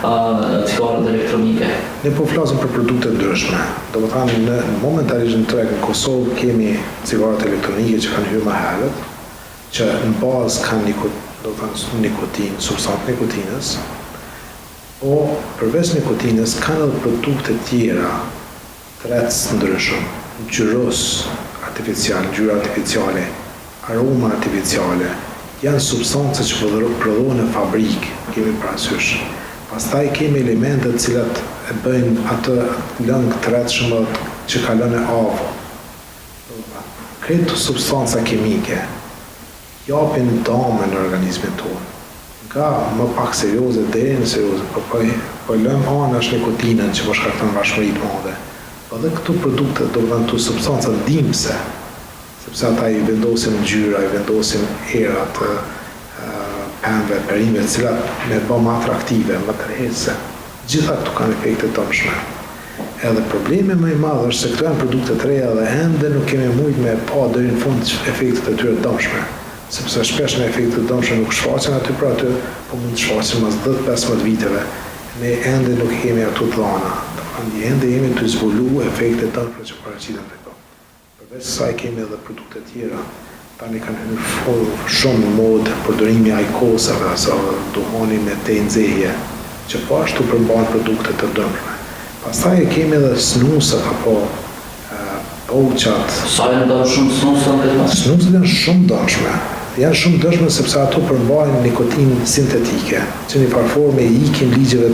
cigaret elektronike. Ne po flasim për produkte ndryshme. Do të thënë në momentalisht në treg në Kosovë kemi cigaret elektronike që kanë hyrë më herët, që në bazë kanë nikotinë, substancë nikotinës, po përveç nikotinës kanë edhe produkte tjera, tretës ndryshëm, ngjyrës artificial, ngjyra artificiale, aroma artificiale, janë substanca që prodhohen në fabrikë, kemi parasysh. Pastaj kemi elementet të cilat e bëjnë atë lëng të tretshëm që kalon në avë. Këto substanca kimike japin dëme në organizmin tonë. Nga më pak serioze deri në serioze, po lëm anash nikotinën që po shkakton vashmëri të madhe. Po dhe këto produkte, do të thënë këto substanca ndihmëse, sepse ata i vendosin ngjyra, i vendosin erat, pemëve, perimet, cilat me bë më atraktive, më tërheqëse. Gjitha këtu kanë efekte dëmshme. Edhe problemi më i madh është se këto janë produkte të reja dhe ende nuk kemi mujt me pa deri në fund efektet e tyre dëmshme. Sepse shpesh në efektet dëmshme nuk shfaqen aty për aty, po mund të shfaqen mas 10-15 viteve. Ne ende nuk kemi ato dhëna. Ende jemi të zbulu efektet dëmshme që paraqiten tek to. Përveç kësaj kemi edhe produkte tjera. Tani kanë hyrë shumë në modë përdorimi ajkosave ose duhani me te nxehje, që po ashtu përmban produkte të dëmshme. Pastaj kemi edhe snusat apo pouchat. Sa janë dëmshëm snusat? Snusat janë shumë dëmshme. Janë shumë dëmshme sepse ato përmbajnë nikotinë sintetike, që në farë forme i ikin ligjeve